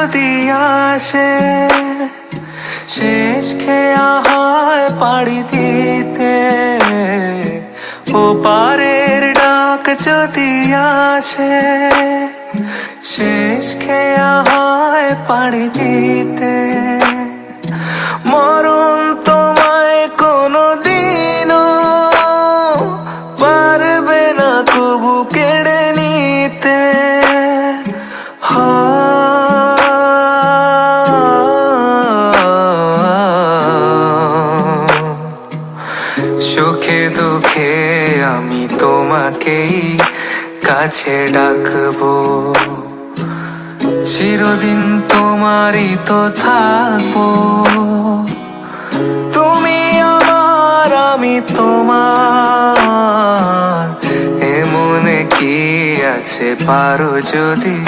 যদি আসে, শেষ খেয়া হয় পাড়ি দিতে, ও পারের ডাক যদি আসে, শেষ খেয়া হয় পাড়ি দিতে। মরণ তোমায় কোনো দিনও পারবে না কবু কেড়ে নিতে। সুখে দুঃখে আমি তোমাকেই কাছে ডাকবো, চিরদিন তোমারই তো থাকবো। তুমি আমার আমি তোমার, এমনে কি আছে পারো যদি